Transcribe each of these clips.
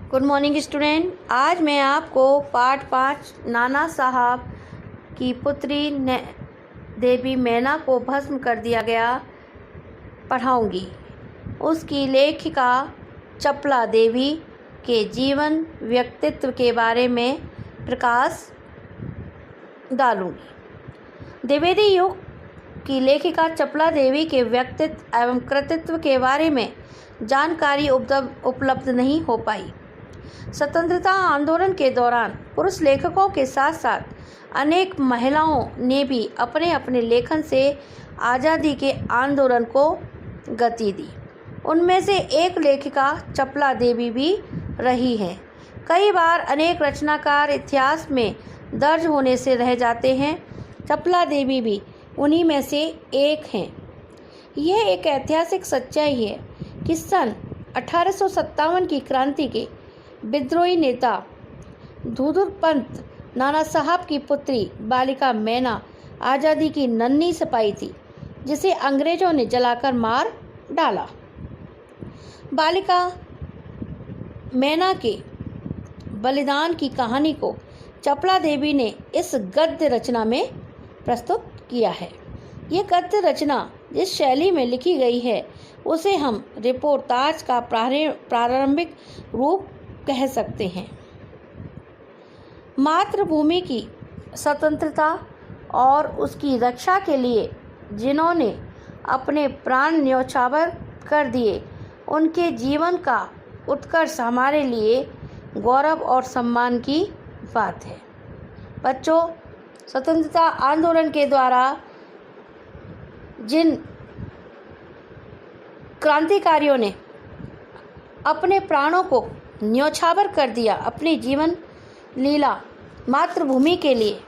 Good morning student. आज मैं आपको पाठ 5 नाना साहब की पुत्री देवी मैना को भस्म कर दिया गया पढ़ाऊंगी। उसकी लेखिका चपला देवी के जीवन व्यक्तित्व के बारे में प्रकाश डालूंगी। द्विवेदी युग की लेखिका चपला देवी के व्यक्तित्व एवं कृतित्व के बारे में जानकारी उपलब्ध नहीं हो पाई। स्वतंत्रता आंदोलन के दौरान पुरुष लेखकों के साथ साथ अनेक महिलाओं ने भी अपने अपने लेखन से आज़ादी के आंदोलन को गति दी। उनमें से एक लेखिका चपला देवी भी रही हैं। कई बार अनेक रचनाकार इतिहास में दर्ज होने से रह जाते हैं। चपला देवी भी उन्हीं में से एक हैं। यह एक ऐतिहासिक सच्चाई है कि सन 1857 की क्रांति के विद्रोही नेता धुंधुरपंत नाना साहब की पुत्री बालिका मैना आज़ादी की नन्ही सिपाही थी, जिसे अंग्रेजों ने जलाकर मार डाला। बालिका मैना के बलिदान की कहानी को चपला देवी ने इस गद्य रचना में प्रस्तुत किया है। ये गद्य रचना जिस शैली में लिखी गई है उसे हम रिपोर्टाज का प्रारंभिक रूप कह सकते हैं। मातृभूमि की स्वतंत्रता और उसकी रक्षा के लिए जिन्होंने अपने प्राण न्यौछावर कर दिए, उनके जीवन का उत्कर्ष हमारे लिए गौरव और सम्मान की बात है। बच्चों, स्वतंत्रता आंदोलन के द्वारा जिन क्रांतिकारियों ने अपने प्राणों को न्यौछावर कर दिया, अपनी जीवन लीला मातृभूमि के लिए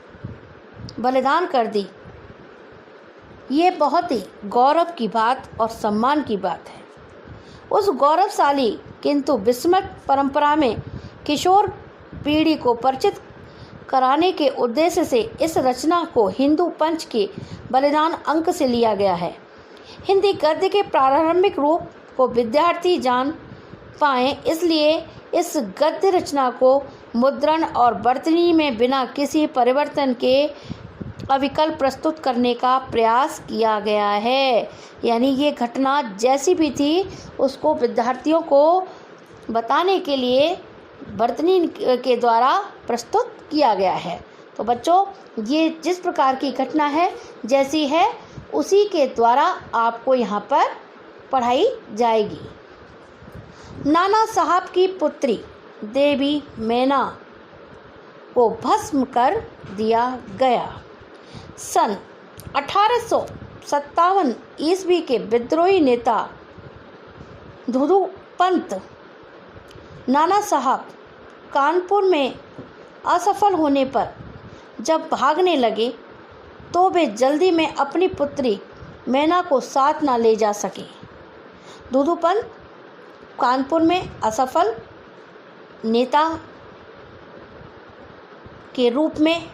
बलिदान कर दी, ये बहुत ही गौरव की बात और सम्मान की बात है। उस गौरवशाली किंतु विस्मृत परंपरा में किशोर पीढ़ी को परिचित कराने के उद्देश्य से इस रचना को हिंदू पंच के बलिदान अंक से लिया गया है। हिंदी गद्य के प्रारंभिक रूप को विद्यार्थी जान पाएं, इसलिए इस गद्य रचना को मुद्रण और वर्तनी में बिना किसी परिवर्तन के अविकल प्रस्तुत करने का प्रयास किया गया है। यानी ये घटना जैसी भी थी उसको विद्यार्थियों को बताने के लिए वर्तनी के द्वारा प्रस्तुत किया गया है। तो बच्चों, ये जिस प्रकार की घटना है जैसी है उसी के द्वारा आपको यहाँ पर पढ़ाई जाएगी। नाना साहब की पुत्री देवी मैना को भस्म कर दिया गया। सन 1857 ईस्वी के विद्रोही नेता धुंधुरपंत नाना साहब कानपुर में असफल होने पर जब भागने लगे तो वे जल्दी में अपनी पुत्री मैना को साथ न ले जा सके। धुंधुरपंत कानपुर में असफल नेता के रूप में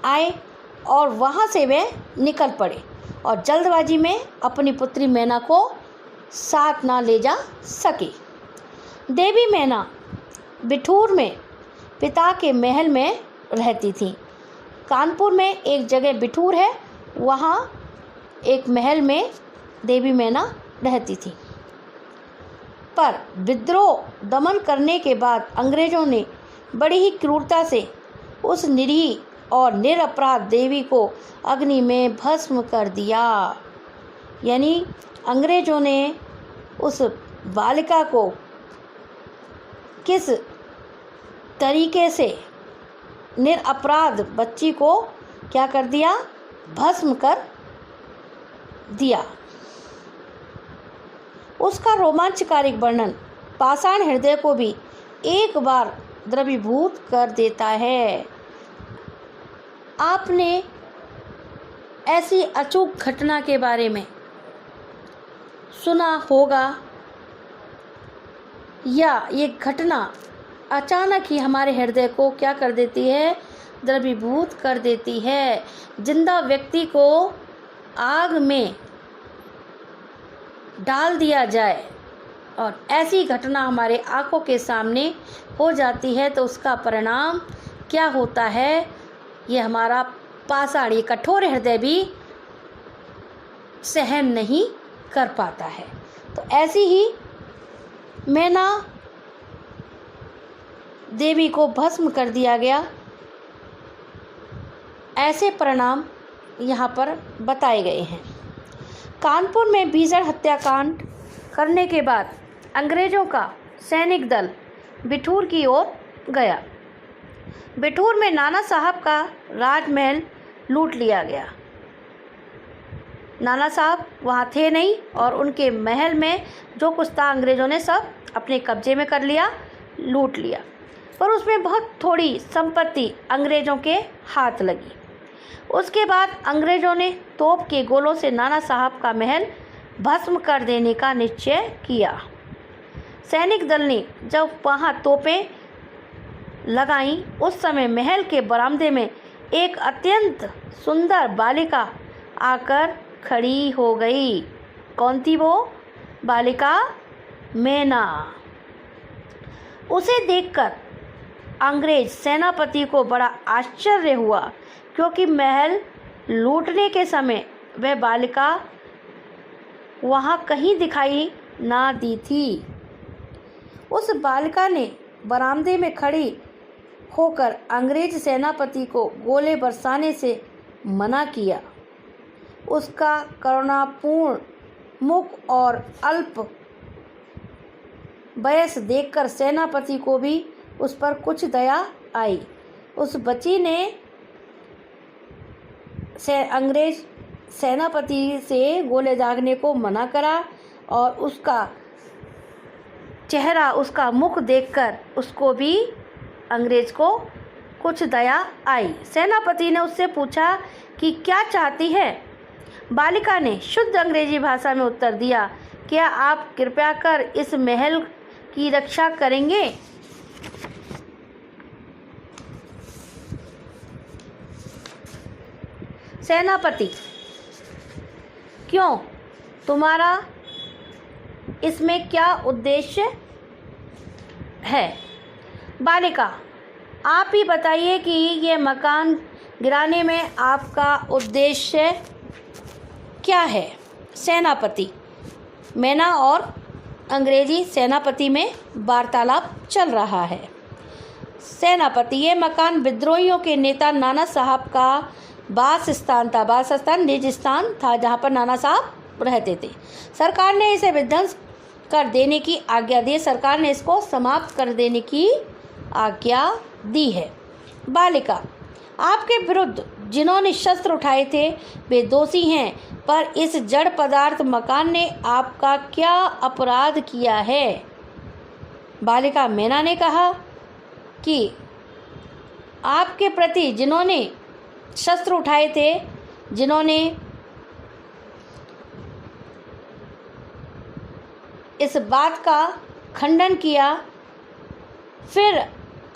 आए और वहाँ से वे निकल पड़े और जल्दबाजी में अपनी पुत्री मैना को साथ ना ले जा सके। देवी मैना बिठूर में पिता के महल में रहती थी। कानपुर में एक जगह बिठूर है, वहाँ एक महल में देवी मैना रहती थी। पर विद्रोह दमन करने के बाद अंग्रेज़ों ने बड़ी ही क्रूरता से उस निरीह और निरपराध देवी को अग्नि में भस्म कर दिया। यानी अंग्रेज़ों ने उस बालिका को किस तरीके से निरपराध बच्ची को क्या कर दिया, भस्म कर दिया। उसका रोमांचकारी वर्णन पाषाण हृदय को भी एक बार द्रवीभूत कर देता है। आपने ऐसी अचूक घटना के बारे में सुना होगा या ये घटना अचानक ही हमारे हृदय को क्या कर देती है, द्रवीभूत कर देती है। जिंदा व्यक्ति को आग में डाल दिया जाए और ऐसी घटना हमारे आंखों के सामने हो जाती है तो उसका परिणाम क्या होता है, ये हमारा पाषाण, ये कठोर हृदय भी सहन नहीं कर पाता है। तो ऐसी ही मैना देवी को भस्म कर दिया गया। ऐसे परिणाम यहाँ पर बताए गए हैं। कानपुर में भीषण हत्याकांड करने के बाद अंग्रेज़ों का सैनिक दल बिठूर की ओर गया। बिठूर में नाना साहब का राजमहल लूट लिया गया। नाना साहब वहाँ थे नहीं और उनके महल में जो कुछ था अंग्रेज़ों ने सब अपने कब्जे में कर लिया, लूट लिया। पर उसमें बहुत थोड़ी संपत्ति अंग्रेज़ों के हाथ लगी। उसके बाद अंग्रेज़ों ने तोप के गोलों से नाना साहब का महल भस्म कर देने का निश्चय किया। सैनिक दल ने जब वहाँ तोपें लगाईं, उस समय महल के बरामदे में एक अत्यंत सुंदर बालिका आकर खड़ी हो गई। कौन थी वो बालिका? मैना। उसे देखकर अंग्रेज सेनापति को बड़ा आश्चर्य हुआ, क्योंकि महल लूटने के समय वह बालिका वहाँ कहीं दिखाई ना दी थी। उस बालिका ने बरामदे में खड़ी होकर अंग्रेज सेनापति को गोले बरसाने से मना किया। उसका करुणापूर्ण मुख और अल्प वयस देखकर सेनापति को भी उस पर कुछ दया आई। उस बच्ची ने अंग्रेज सेनापति से गोले दागने को मना करा और उसका चेहरा, उसका मुख देखकर उसको भी, अंग्रेज को कुछ दया आई। सेनापति ने उससे पूछा कि क्या चाहती है। बालिका ने शुद्ध अंग्रेजी भाषा में उत्तर दिया, क्या आप कृपया कर इस महल की रक्षा करेंगे? सेनापति, क्यों, तुम्हारा इसमें क्या उद्देश्य है? बालिका, आप ही बताइए कि ये मकान गिराने में आपका उद्देश्य क्या है? सेनापति, मैना और अंग्रेजी सेनापति में वार्तालाप चल रहा है। सेनापति, ये मकान विद्रोहियों के नेता नाना साहब का वासस्थान था, वासस्थान निज स्थान था जहाँ पर नाना साहब रहते थे। सरकार ने इसे विध्वंस कर देने की आज्ञा दी, सरकार ने इसको समाप्त कर देने की आज्ञा दी है। बालिका, आपके विरुद्ध जिन्होंने शस्त्र उठाए थे वे दोषी हैं, पर इस जड़ पदार्थ मकान ने आपका क्या अपराध किया है? बालिका, मैना ने कहा कि आपके प्रति जिन्होंने शस्त्र उठाए थे, जिन्होंने इस बात का खंडन किया, फिर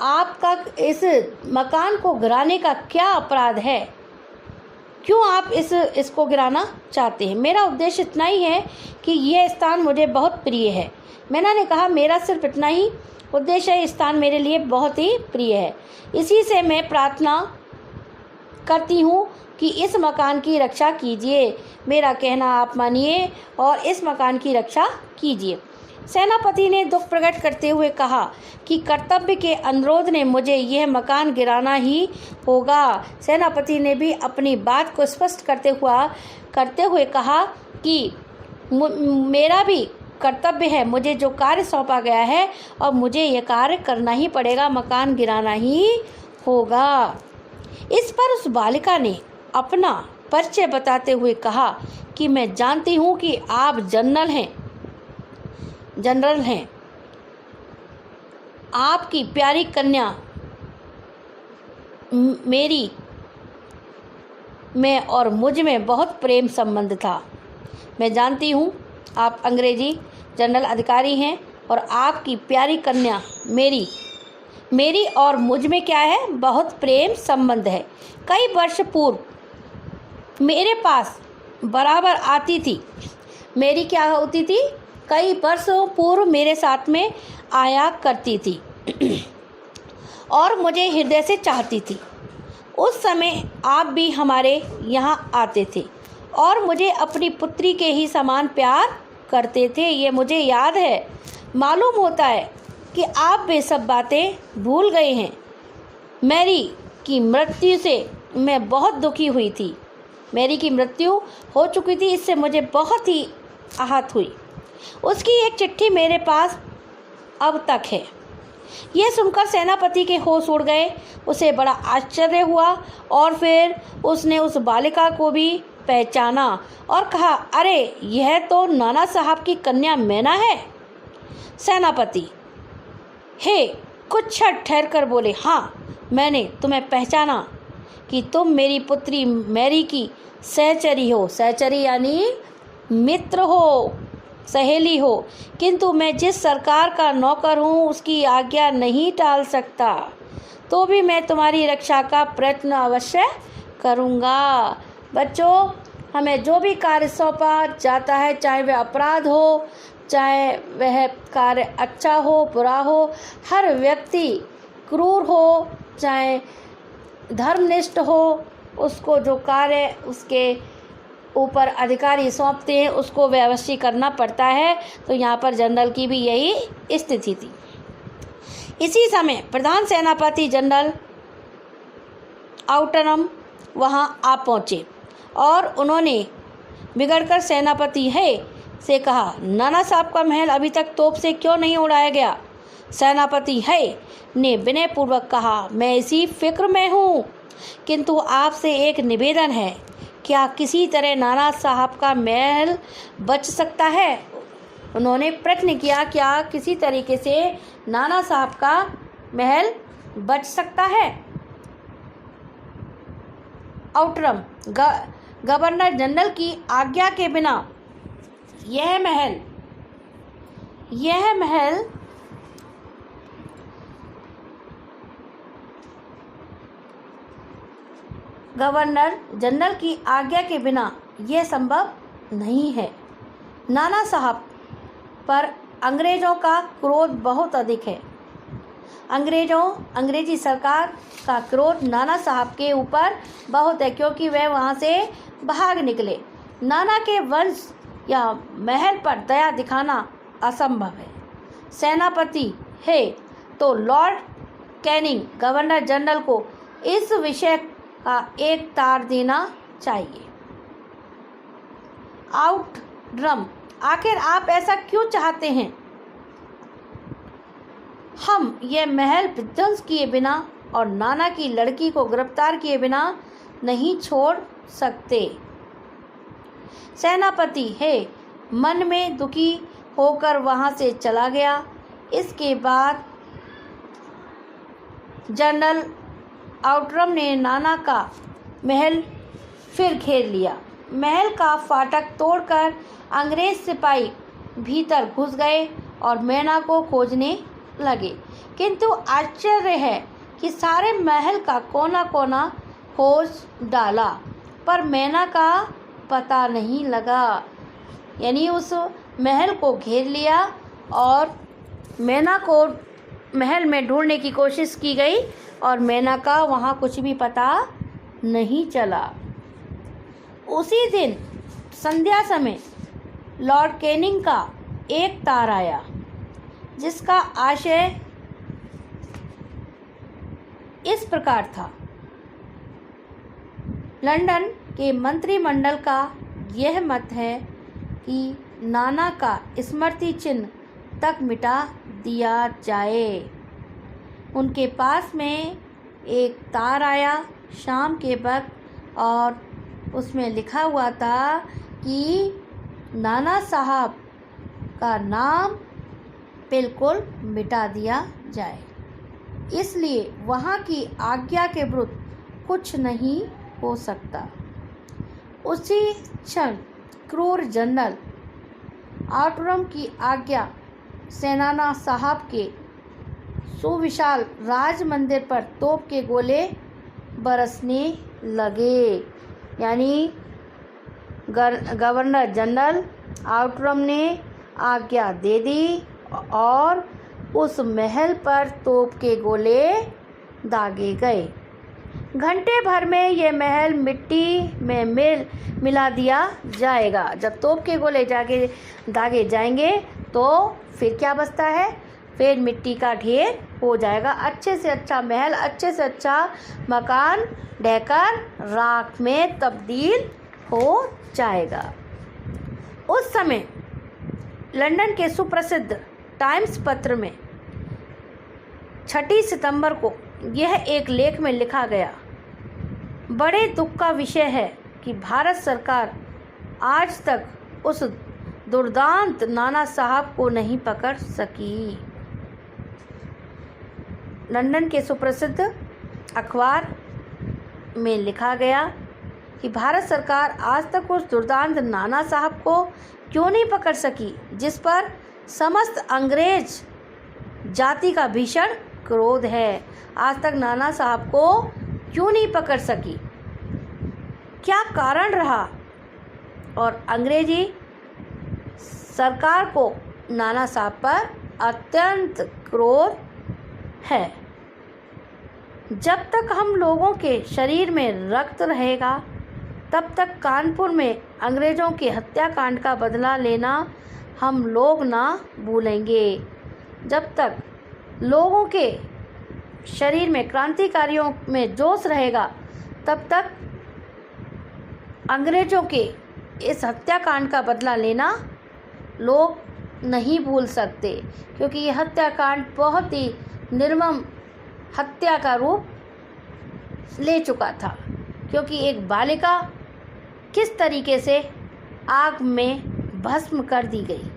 आपका इस मकान को गिराने का क्या अपराध है? क्यों आप इसको गिराना चाहते हैं? मेरा उद्देश्य इतना ही है कि यह स्थान मुझे बहुत प्रिय है। मैना ने कहा, मेरा सिर्फ इतना ही उद्देश्य है, स्थान मेरे लिए बहुत ही प्रिय है। इसी से मैं प्रार्थना करती हूँ कि इस मकान की रक्षा कीजिए। मेरा कहना आप मानिए और इस मकान की रक्षा कीजिए। सेनापति ने दुख प्रकट करते हुए कहा कि कर्तव्य के अनुरोध ने मुझे यह मकान गिराना ही होगा। सेनापति ने भी अपनी बात को स्पष्ट करते हुए कहा कि मेरा भी कर्तव्य है, मुझे जो कार्य सौंपा गया है और मुझे यह कार्य करना ही पड़ेगा, मकान गिराना ही होगा। इस पर उस बालिका ने अपना परिचय बताते हुए कहा कि मैं जानती हूँ कि आप जनरल हैं। आपकी प्यारी कन्या मेरी में और मुझ में बहुत प्रेम संबंध था। मैं जानती हूँ आप अंग्रेजी जनरल अधिकारी हैं और आपकी प्यारी कन्या मेरी और मुझ में क्या है, बहुत प्रेम संबंध है। कई वर्ष पूर्व मेरे पास बराबर आती थी। मेरी क्या होती थी? कई वर्षों पूर्व मेरे साथ में आया करती थी और मुझे हृदय से चाहती थी। उस समय आप भी हमारे यहाँ आते थे और मुझे अपनी पुत्री के ही समान प्यार करते थे, ये मुझे याद है। मालूम होता है कि आप वे सब बातें भूल गए हैं। मैरी की मृत्यु से मैं बहुत दुखी हुई थी। मैरी की मृत्यु हो चुकी थी, इससे मुझे बहुत ही आहत हुई। उसकी एक चिट्ठी मेरे पास अब तक है। यह सुनकर सेनापति के होश उड़ गए। उसे बड़ा आश्चर्य हुआ और फिर उसने उस बालिका को भी पहचाना और कहा, अरे यह तो नाना साहब की कन्या मैना है। सेनापति हे कुछ क्षण ठहर कर बोले, हाँ मैंने तुम्हें पहचाना कि तुम मेरी पुत्री मैरी की सहचरी हो। सहचरी यानी मित्र हो, सहेली हो, किंतु मैं जिस सरकार का नौकर हूँ उसकी आज्ञा नहीं टाल सकता। तो भी मैं तुम्हारी रक्षा का प्रयत्न अवश्य करूँगा। बच्चों, हमें जो भी कार्य सौंपा जाता है, चाहे वह अपराध हो, चाहे वह कार्य अच्छा हो बुरा हो, हर व्यक्ति क्रूर हो चाहे धर्मनिष्ठ हो, उसको जो कार्य उसके ऊपर अधिकारी सौंपते हैं उसको वह अवश्य करना पड़ता है। तो यहाँ पर जनरल की भी यही स्थिति थी। इसी समय प्रधान सेनापति जनरल आउटरम वहाँ आ पहुँचे और उन्होंने बिगड़कर सेनापति है से कहा, नाना साहब का महल अभी तक तोप से क्यों नहीं उड़ाया गया। सेनापति है ने विनयपूर्वक कहा, मैं इसी फिक्र में हूँ, किंतु आपसे एक निवेदन है, क्या किसी तरह नाना साहब का महल बच सकता है। उन्होंने प्रश्न किया, क्या किसी तरीके से नाना साहब का महल बच सकता है। आउटरम गवर्नर जनरल की आज्ञा के बिना यह महल गवर्नर जनरल की आज्ञा के बिना यह संभव नहीं है। नाना साहब पर अंग्रेज़ों का क्रोध बहुत अधिक है। अंग्रेजी सरकार का क्रोध नाना साहब के ऊपर बहुत है, क्योंकि वह वहाँ से भाग निकले। नाना के वंश या महल पर दया दिखाना असंभव है। सेनापति है तो लॉर्ड कैनिंग गवर्नर जनरल को इस विषय का एक तार देना चाहिए। आउटरम, आखिर आप ऐसा क्यों चाहते हैं। हम यह महल विध्वंस किए बिना और नाना की लड़की को गिरफ्तार किए बिना नहीं छोड़ सकते। सेनापति है मन में दुखी होकर वहाँ से चला गया। इसके बाद जनरल आउटरम ने नाना का महल फिर घेर लिया। महल का फाटक तोड़कर अंग्रेज सिपाही भीतर घुस गए और मैना को खोजने लगे, किंतु आश्चर्य है कि सारे महल का कोना कोना खोज डाला पर मैना का पता नहीं लगा। यानी उस महल को घेर लिया और मैना को महल में ढूंढने की कोशिश की गई और मैना का वहाँ कुछ भी पता नहीं चला। उसी दिन संध्या समय लॉर्ड कैनिंग का एक तार आया, जिसका आशय इस प्रकार था। लंदन के मंत्रिमंडल का यह मत है कि नाना का स्मृति चिन्ह तक मिटा दिया जाए। उनके पास में एक तार आया शाम के वक्त और उसमें लिखा हुआ था कि नाना साहब का नाम बिल्कुल मिटा दिया जाए। इसलिए वहाँ की आज्ञा के विरुद्ध कुछ नहीं हो सकता। उसी क्षण क्रूर जनरल आउटरम की आज्ञा से नाना साहब के सुविशाल राज मंदिर पर तोप के गोले बरसने लगे। यानी गवर्नर जनरल आउटरम ने आज्ञा दे दी और उस महल पर तोप के गोले दागे गए। घंटे भर में ये महल मिट्टी में मिला दिया जाएगा। जब तोप के गोले दागे जाएंगे तो फिर क्या बचता है? फिर मिट्टी का ढेर हो जाएगा। अच्छे से अच्छा महल, अच्छे से अच्छा मकान ढहकर राख में तब्दील हो जाएगा। उस समय लंदन के सुप्रसिद्ध टाइम्स पत्र में 6 सितंबर को यह एक लेख में लिखा गया, बड़े दुख का विषय है कि भारत सरकार आज तक उस दुर्दांत नाना साहब को नहीं पकड़ सकी। लंदन के सुप्रसिद्ध अखबार में लिखा गया कि भारत सरकार आज तक उस दुर्दांत नाना साहब को क्यों नहीं पकड़ सकी, जिस पर समस्त अंग्रेज जाति का भीषण क्रोध है। आज तक नाना साहब को क्यों नहीं पकड़ सकी, क्या कारण रहा? और अंग्रेजी सरकार को नाना साहब पर अत्यंत क्रोध है। जब तक हम लोगों के शरीर में रक्त रहेगा तब तक कानपुर में अंग्रेज़ों के हत्याकांड का बदला लेना हम लोग ना भूलेंगे। जब तक लोगों के शरीर में क्रांतिकारियों में जोश रहेगा तब तक अंग्रेज़ों के इस हत्याकांड का बदला लेना लोग नहीं भूल सकते, क्योंकि ये हत्याकांड बहुत ही निर्मम हत्या का रूप ले चुका था। क्योंकि एक बालिका किस तरीके से आग में भस्म कर दी गई।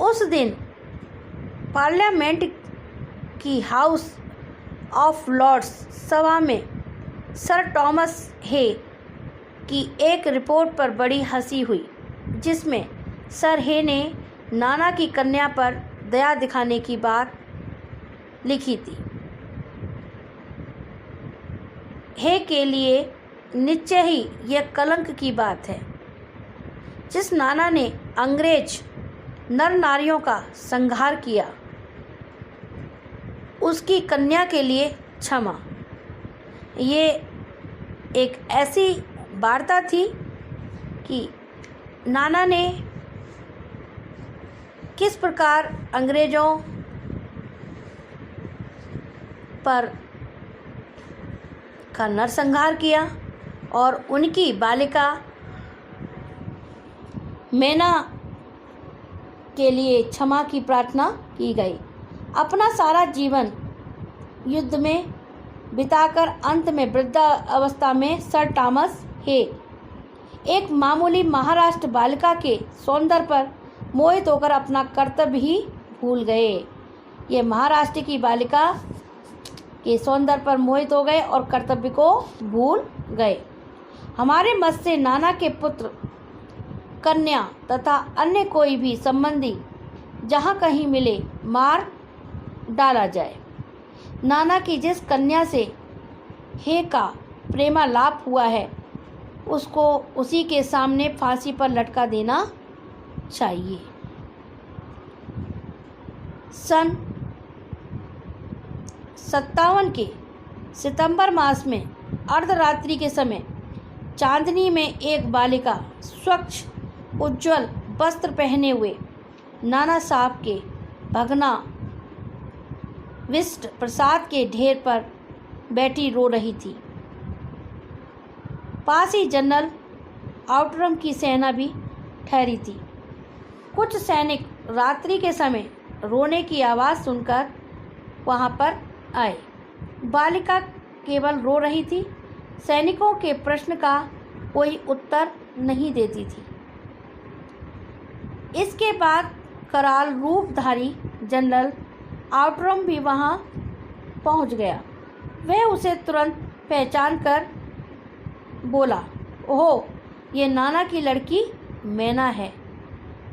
उस दिन पार्लियामेंट की हाउस ऑफ लॉर्ड्स सभा में सर टॉमस हे की एक रिपोर्ट पर बड़ी हंसी हुई, जिसमें सर हे ने नाना की कन्या पर दया दिखाने की बात लिखी थी। हे के लिए निश्चय ही यह कलंक की बात है। जिस नाना ने अंग्रेज नर नारियों का संहार किया, उसकी कन्या के लिए क्षमा। ये एक ऐसी वार्ता थी कि नाना ने किस प्रकार अंग्रेज़ों पर का नरसंहार किया और उनकी बालिका मैना के लिए क्षमा की प्रार्थना की गई। अपना सारा जीवन युद्ध में बिताकर अंत में वृद्धावस्था में सर टॉमस हे एक मामूली महाराष्ट्र बालिका के सौंदर्य पर मोहित होकर अपना कर्तव्य ही भूल गए। ये महाराष्ट्र की बालिका के सौंदर्य पर मोहित हो गए और कर्तव्य को भूल गए। हमारे मत से नाना के पुत्र, कन्या तथा अन्य कोई भी संबंधी जहाँ कहीं मिले मार डाला जाए। नाना की जिस कन्या से हे का प्रेमालाप हुआ है, उसको उसी के सामने फांसी पर लटका देना चाहिए। सन 57 के सितंबर मास में अर्धरात्रि के समय चांदनी में एक बालिका स्वच्छ उज्जवल वस्त्र पहने हुए नाना साहब के भगना विष्ट प्रसाद के ढेर पर बैठी रो रही थी। पास ही जनरल आउटरम की सेना भी ठहरी थी। कुछ सैनिक रात्रि के समय रोने की आवाज़ सुनकर वहां पर आए। बालिका केवल रो रही थी, सैनिकों के प्रश्न का कोई उत्तर नहीं देती थी। इसके बाद कराल रूपधारी जनरल आउटरम भी वहां पहुंच गया। वह उसे तुरंत पहचान कर बोला, ओह, ये नाना की लड़की मैना है।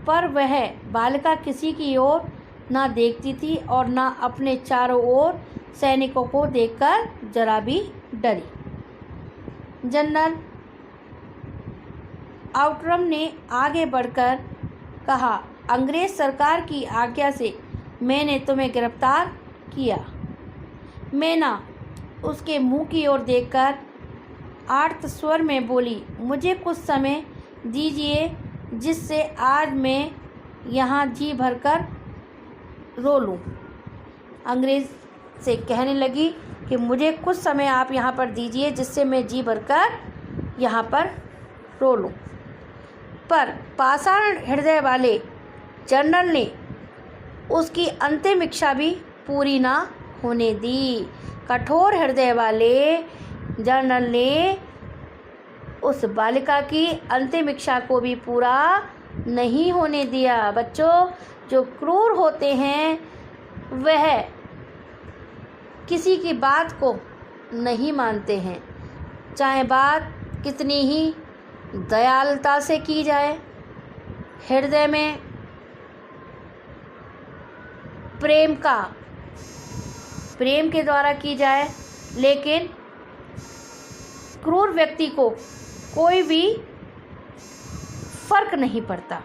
पर वह बालिका किसी की ओर ना देखती थी और ना अपने चारों ओर सैनिकों को देखकर जरा भी डरी। जनरल आउटरम ने आगे बढ़कर कहा, अंग्रेज सरकार की आज्ञा से मैंने तुम्हें गिरफ्तार किया। मैना उसके मुंह की ओर देखकर आर्त स्वर में बोली, मुझे कुछ समय दीजिए जिससे आज मैं यहाँ जी भरकर रो लूँ। अंग्रेज से कहने लगी कि मुझे कुछ समय आप यहाँ पर दीजिए जिससे मैं जी भरकर यहाँ पर रो लूँ। पर पाषाण हृदय वाले जनरल ने उसकी अंतिम इच्छा भी पूरी ना होने दी। कठोर हृदय वाले जनरल ने उस बालिका की अंतिम इच्छा को भी पूरा नहीं होने दिया। बच्चों, जो क्रूर होते हैं वह किसी की बात को नहीं मानते हैं, चाहे बात कितनी ही दयालुता से की जाए, हृदय में प्रेम के द्वारा की जाए, लेकिन क्रूर व्यक्ति को कोई भी फर्क नहीं पड़ता।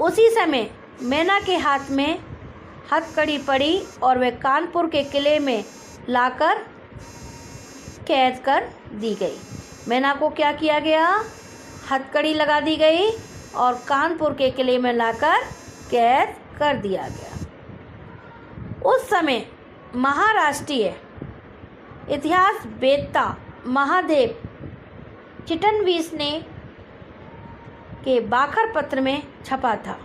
उसी समय मैना के हाथ में हथकड़ी पड़ी और वह कानपुर के किले में लाकर कैद कर दी गई। मैना को क्या किया गया? हथकड़ी लगा दी गई और कानपुर के किले में लाकर कैद कर दिया गया। उस समय महाराष्ट्रीय इतिहास वेत्ता महादेव चिटनवीस ने के बाखर पत्र में छपा था,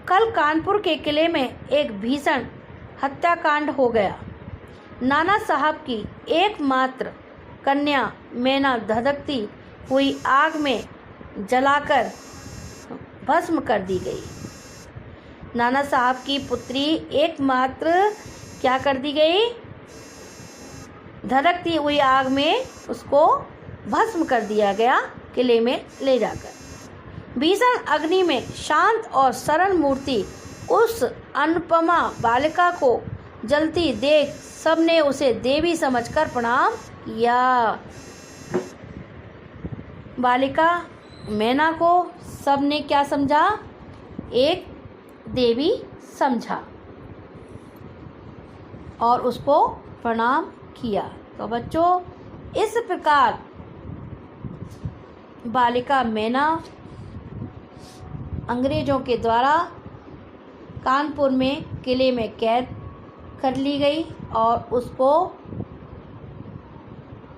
कल कानपुर के किले में एक भीषण हत्याकांड हो गया। नाना साहब की एकमात्र कन्या मैना धधकती हुई आग में जलाकर भस्म कर दी गई। नाना साहब की पुत्री एकमात्र क्या कर दी गई? धधकती हुई आग में उसको भस्म कर दिया गया, किले में ले जाकर। भीषण अग्नि में शांत और सरल मूर्ति उस अनुपमा बालिका को जलती देख सबने उसे देवी समझकर प्रणाम किया। बालिका मैना को सबने क्या समझा? एक देवी समझा और उसको प्रणाम किया। तो बच्चों, इस प्रकार बालिका मैना अंग्रेजों के द्वारा कानपुर में किले में कैद कर ली गई और उसको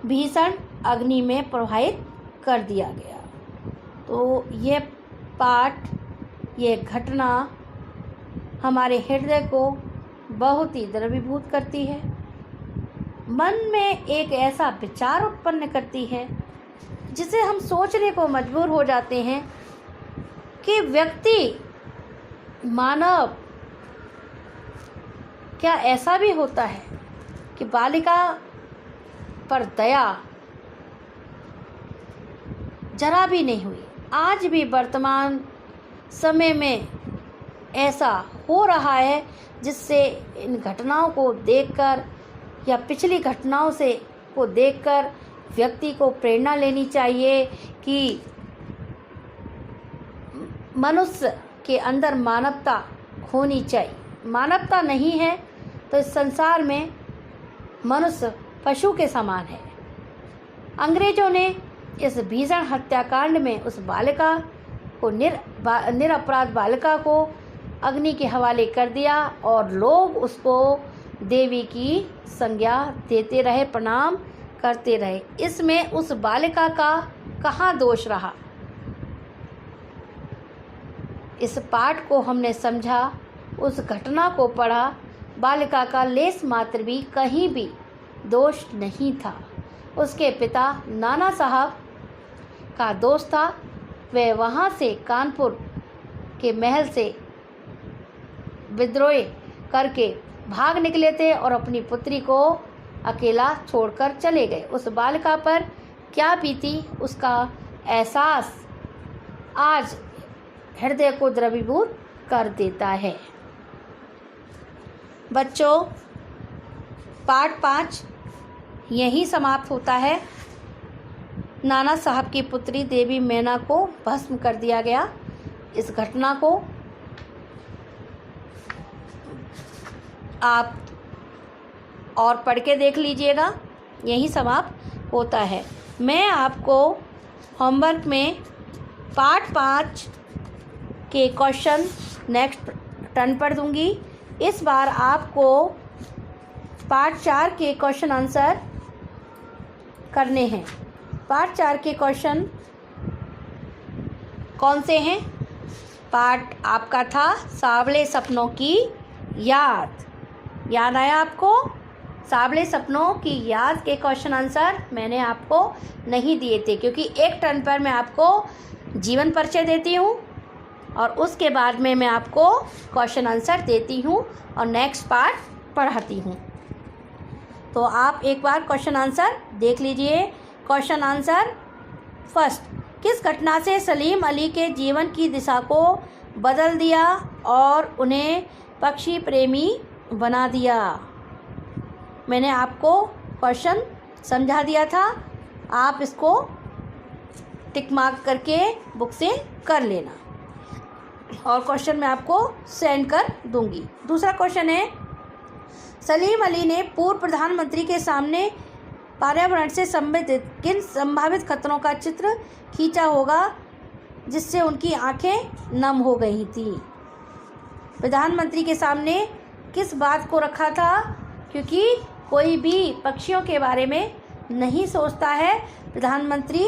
भीषण अग्नि में प्रवाहित कर दिया गया। तो ये पाठ, ये घटना हमारे हृदय को बहुत ही द्रवीभूत करती है, मन में एक ऐसा विचार उत्पन्न करती है जिसे हम सोचने को मजबूर हो जाते हैं कि व्यक्ति, मानव, क्या ऐसा भी होता है कि बालिका पर दया जरा भी नहीं हुई। आज भी वर्तमान समय में ऐसा हो रहा है, जिससे इन घटनाओं को देखकर या पिछली घटनाओं से को देखकर व्यक्ति को प्रेरणा लेनी चाहिए कि मनुष्य के अंदर मानवता होनी चाहिए। मानवता नहीं है तो इस संसार में मनुष्य पशु के समान है। अंग्रेजों ने इस भीषण हत्याकांड में उस बालिका को निरपराध बालिका को अग्नि के हवाले कर दिया और लोग उसको देवी की संज्ञा देते रहे, प्रणाम करते रहे। इसमें उस बालिका का कहाँ दोष रहा? इस पाठ को हमने समझा, उस घटना को पढ़ा, बालिका का लेस मात्र भी कहीं भी दोष नहीं था। उसके पिता नाना साहब का दोष था। वे वहाँ से कानपुर के महल से विद्रोह करके भाग निकले थे और अपनी पुत्री को अकेला छोड़कर चले गए। उस बालिका पर क्या बीती, उसका एहसास आज हृदय को द्रवीभूत कर देता है। बच्चों, पाठ 5 यहीं समाप्त होता है। नाना साहब की पुत्री देवी मैना को भस्म कर दिया गया। इस घटना को आप और पढ़ के देख लीजिएगा, यही समाप्त होता है। मैं आपको होमवर्क में पार्ट 5 के क्वेश्चन नेक्स्ट टर्न पर दूंगी। इस बार आपको पार्ट 4 के क्वेश्चन आंसर करने हैं। पार्ट 4 के क्वेश्चन कौन से हैं? पार्ट आपका था सांवले सपनों की याद। याद आया आपको? सांवले सपनों की याद के क्वेश्चन आंसर मैंने आपको नहीं दिए थे, क्योंकि एक टर्न पर मैं आपको जीवन परिचय देती हूँ और उसके बाद में मैं आपको क्वेश्चन आंसर देती हूँ और नेक्स्ट पार्ट पढ़ाती हूँ। तो आप एक बार क्वेश्चन आंसर देख लीजिए। क्वेश्चन आंसर फर्स्ट, किस घटना से सलीम अली के जीवन की दिशा को बदल दिया और उन्हें पक्षी प्रेमी बना दिया? मैंने आपको क्वेश्चन समझा दिया था, आप इसको टिक मार्क करके बुक से कर लेना और क्वेश्चन मैं आपको सेंड कर दूंगी। दूसरा क्वेश्चन है, सलीम अली ने पूर्व प्रधानमंत्री के सामने पर्यावरण से संबंधित किन संभावित खतरों का चित्र खींचा होगा जिससे उनकी आंखें नम हो गई थी? प्रधानमंत्री के सामने किस बात को रखा था? क्योंकि कोई भी पक्षियों के बारे में नहीं सोचता है, प्रधानमंत्री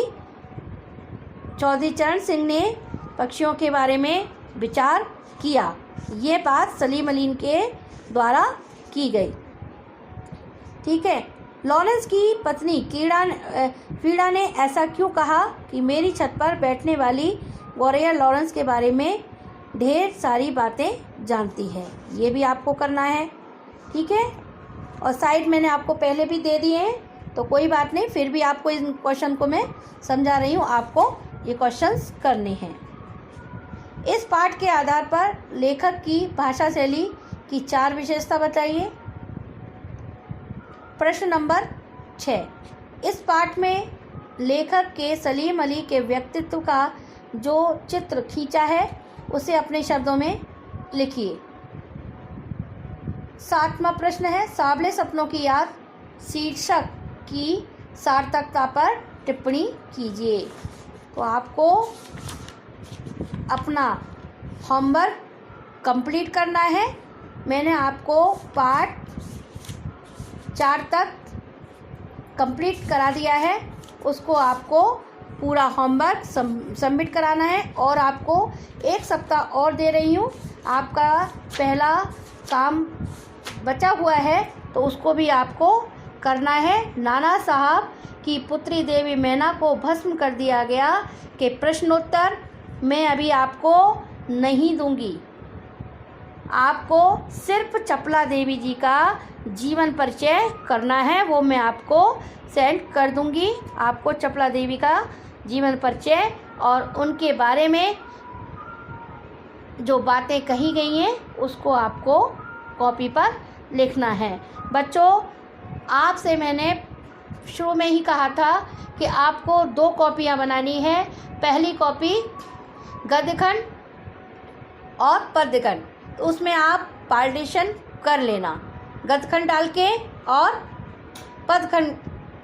चौधरी चरण सिंह ने पक्षियों के बारे में विचार किया। ये बात सलीम अली के द्वारा की गई। ठीक है। लॉरेंस की पत्नी कीड़ा ने ऐसा क्यों कहा कि मेरी छत पर बैठने वाली वॉरियर लॉरेंस के बारे में ढेर सारी बातें जानती है? ये भी आपको करना है। ठीक है। और साइड मैंने आपको पहले भी दे दिए हैं, तो कोई बात नहीं, फिर भी आपको इन क्वेश्चन को मैं समझा रही हूँ, आपको ये क्वेश्चंस करने हैं। इस पाठ के आधार पर लेखक की भाषा शैली की 4 विशेषता बताइए। प्रश्न नंबर 6, इस पाठ में लेखक के सलीम अली के व्यक्तित्व का जो चित्र खींचा है उसे अपने शब्दों में लिखिए। 7वां प्रश्न है, सांवले सपनों की याद शीर्षक की सार्थकता पर टिप्पणी कीजिए। तो आपको अपना होमवर्क कंप्लीट करना है। मैंने आपको पार्ट 4 तक कंप्लीट करा दिया है, उसको आपको पूरा होमवर्क सबमिट कराना है और आपको 1 सप्ताह और दे रही हूँ। आपका पहला काम बचा हुआ है तो उसको भी आपको करना है। नाना साहब की पुत्री देवी मैना को भस्म कर दिया गया के प्रश्नोत्तर मैं अभी आपको नहीं दूंगी। आपको सिर्फ चपला देवी जी का जीवन परिचय करना है, वो मैं आपको सेंड कर दूंगी। आपको चपला देवी का जीवन परिचय और उनके बारे में जो बातें कही गई हैं उसको आपको कॉपी पर लिखना है। बच्चों, आपसे मैंने शुरू में ही कहा था कि आपको 2 कॉपियाँ बनानी है। पहली कॉपी गद्यखंड और पद्यखंड, तो उसमें आप पार्टीशन कर लेना, गद्यखंड डाल के और पद्यखंड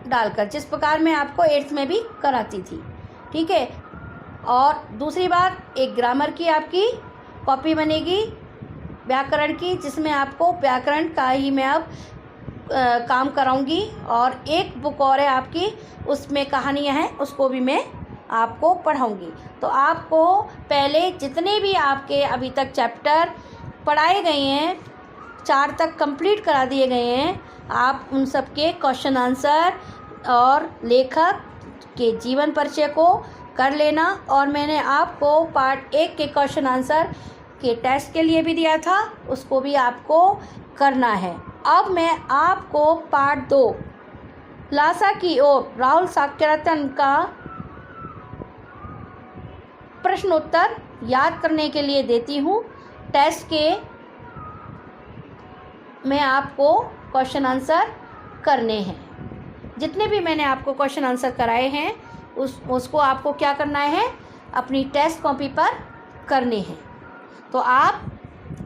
डालकर, जिस प्रकार मैं आपको 8th में भी कराती थी। ठीक है। और दूसरी बात, एक ग्रामर की आपकी कॉपी बनेगी, व्याकरण की, जिसमें आपको व्याकरण का ही मैं अब काम कराऊंगी। और एक बुक और है आपकी, उसमें कहानियाँ हैं, उसको भी मैं आपको पढ़ाऊंगी। तो आपको पहले जितने भी आपके अभी तक चैप्टर पढ़ाए गए हैं, 4 तक कंप्लीट करा दिए गए हैं, आप उन सब के क्वेश्चन आंसर और लेखक के जीवन परिचय को कर लेना। और मैंने आपको पार्ट 1 के क्वेश्चन आंसर के टेस्ट के लिए भी दिया था, उसको भी आपको करना है। अब मैं आपको पार्ट 2 लासा की ओर राहुल साक्यरत्न का प्रश्नोत्तर याद करने के लिए देती हूँ। टेस्ट के मैं आपको क्वेश्चन आंसर करने हैं। जितने भी मैंने आपको क्वेश्चन आंसर कराए हैं उसको आपको क्या करना है, अपनी टेस्ट कॉपी पर करने हैं। तो आप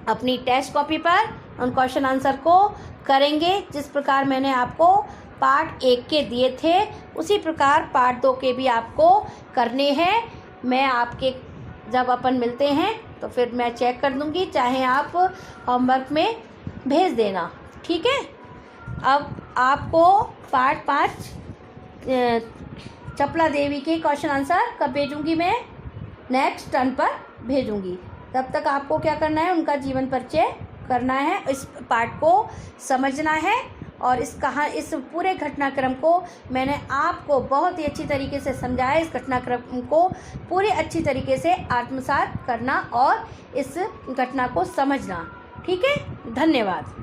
अपनी टेस्ट कॉपी पर उन क्वेश्चन आंसर को करेंगे जिस प्रकार मैंने आपको पार्ट 1 के दिए थे, उसी प्रकार पार्ट 2 के भी आपको करने हैं। मैं आपके जब अपन मिलते हैं तो फिर मैं चेक कर दूंगी, चाहे आप होमवर्क में भेज देना, ठीक है। अब आपको पार्ट 5 चपला देवी के क्वेश्चन आंसर कब भेजूंगी, मैं नेक्स्ट टर्न पर भेजूंगी। तब तक आपको क्या करना है, उनका जीवन परिचय करना है, इस पार्ट को समझना है और इस पूरे घटनाक्रम को मैंने आपको बहुत ही अच्छी तरीके से समझाया। इस घटनाक्रम को पूरी अच्छी तरीके से आत्मसात करना और इस घटना को समझना, ठीक है। धन्यवाद।